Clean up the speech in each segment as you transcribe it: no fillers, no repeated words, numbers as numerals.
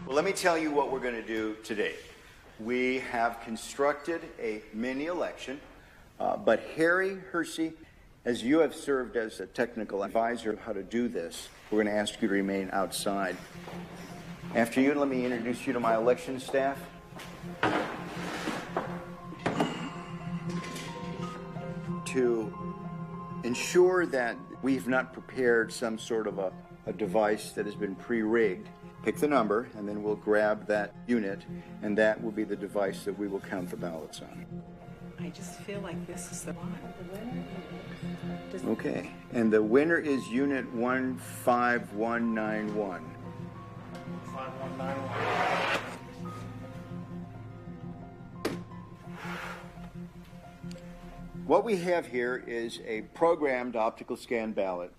Well, let me tell you what we're going to do today. We have constructed a mini election, but Harry Hersey, as you have served as a technical advisor of how to do this, we're going to ask you to remain outside. After you, let me introduce you to my election staff. To ensure that we've not prepared some sort of a device that has been pre-rigged, pick the number, and then we'll grab that unit, and that will be the device that we will count the ballots on. I just feel like this is the one. Okay, and the winner is Unit 15191. 5191. What we have here is a programmed optical scan ballot.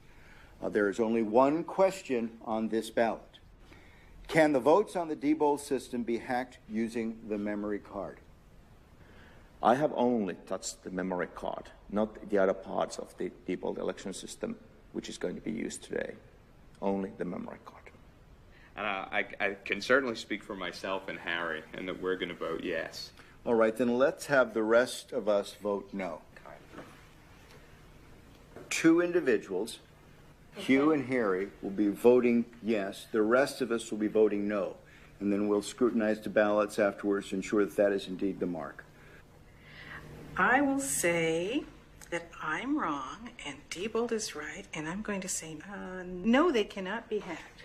There is only one question on this ballot. Can the votes on the Diebold system be hacked using the memory card? I have only touched the memory card, not the other parts of the Diebold election system, which is going to be used today. Only the memory card. And I can certainly speak for myself and Harry, and that we're going to vote yes. All right, then let's have the rest of us vote no. Two individuals, Hugh and Harry, will be voting yes. The rest of us will be voting no. And then we'll scrutinize the ballots afterwards to ensure that that is indeed the mark. I will say that I'm wrong and Diebold is right, and I'm going to say no, they cannot be hacked.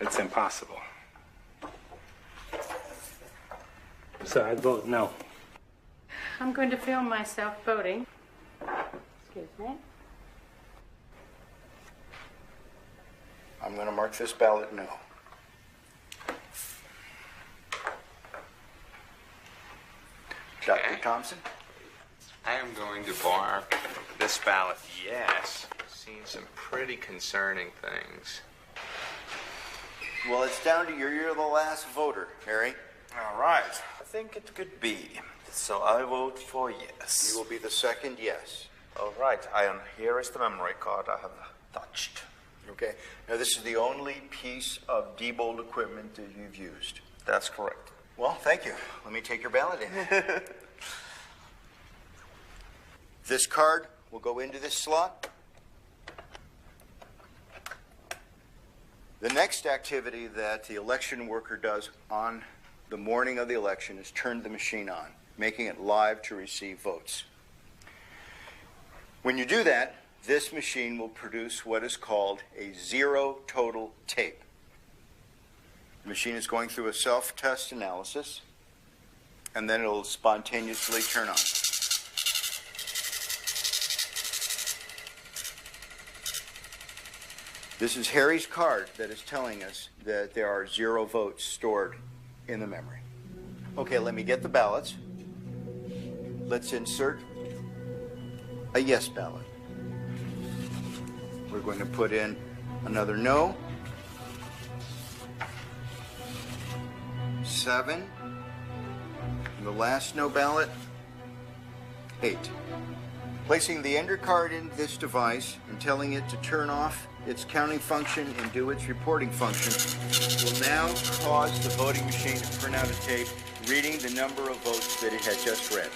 It's impossible. So I'd vote no. I'm going to film myself voting. Excuse me. I'm going to mark this ballot no. Dr. Thompson? I am going to mark this ballot yes. I've seen some pretty concerning things. Well, it's down to you. You're the last voter, Harry. All right. I think it could be. So I vote for yes. You will be the second yes. All right. Here is the memory card I have touched. Okay. Now, this is the only piece of Diebold equipment that you've used. That's correct. Well, thank you. Let me take your ballot in. This card will go into this slot. The next activity that the election worker does on the morning of the election is turn the machine on, making it live to receive votes. When you do that, this machine will produce what is called a zero total tape. The machine is going through a self-test analysis, and then it'll spontaneously turn on. This is Harry's card that is telling us that there are 0 votes stored in the memory. Okay, let me get the ballots. Let's insert a yes ballot. We're going to put in another no. 7. And the last no ballot, 8. Placing the ender card in this device and telling it to turn off its counting function and do its reporting function will now cause the voting machine to print out a tape reading the number of votes that it had just read.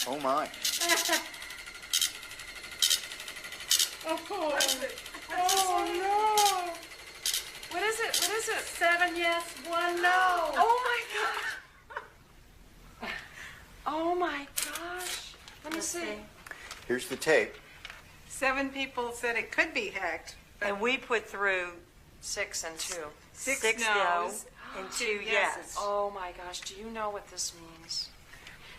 Oh my. Oh no! What is it? 7 yes, 1 no. Oh my gosh! Oh my gosh! Let me see. Here's the tape. 7 people said it could be hacked. And we put through 6 and 2. 6 no's no's and 2 2 yeses. Oh my gosh! Do you know what this means?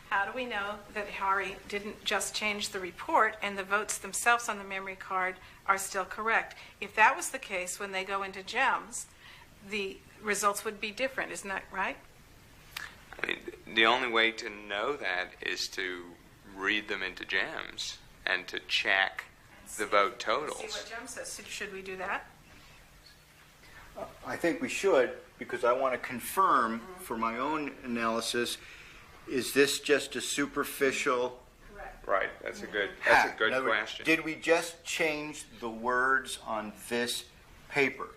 How do we know that Harry didn't just change the report and the votes themselves on the memory card are still correct? If that was the case, when they go into GEMS, the results would be different. Isn't that right? I mean, the only way to know that is to read them into GEMS and to check the vote totals. See what GEMS says. Should we do that? I think we should, because I want to confirm for my own analysis Is this just a superficial? Right, that's a good hack? In other words, question. Did we just change the words on this paper?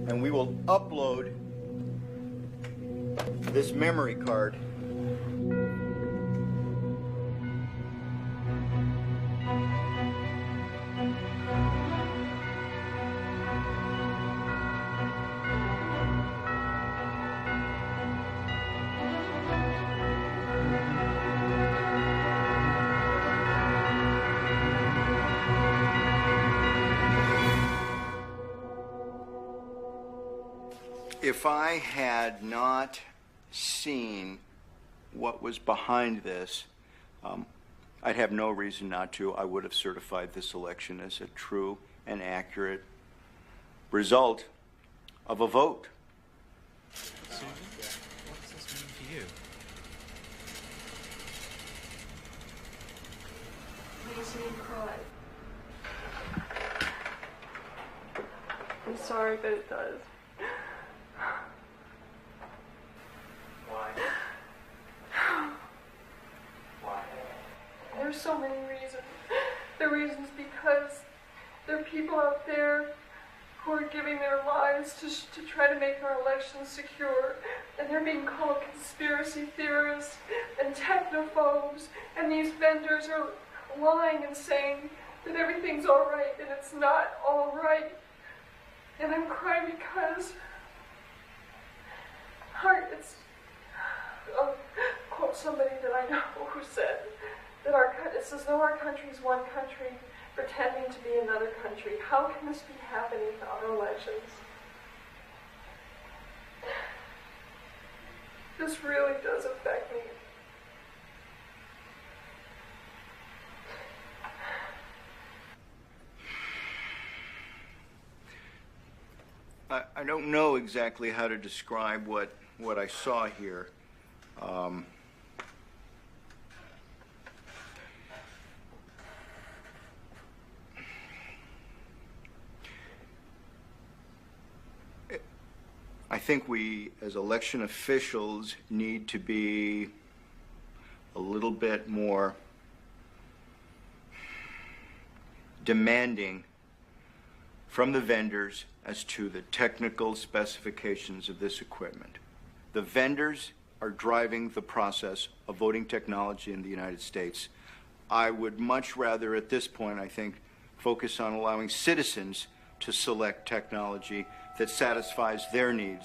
And we will upload this memory card if I had not seen what was behind this, I'd have no reason not to. I would have certified this election as a true and accurate result of a vote. Susan, what does this mean to you? Makes me cry. I'm sorry, but it does. Why? Why? There's so many reasons. The reasons because there are people out there who are giving their lives to try to make our elections secure, and they're being called conspiracy theorists and technophobes, and these vendors are lying and saying that everything's all right, and it's not all right. And I'm crying because I'll quote somebody that I know who said that it's as though our country is one country pretending to be another country. How can this be happening to our elections? This really does affect me. I don't know exactly how to describe what I saw here. I think we, as election officials, need to be a little bit more demanding from the vendors as to the technical specifications of this equipment. The vendors are driving the process of voting technology in the United States. I would much rather, at this point, I think, focus on allowing citizens to select technology that satisfies their needs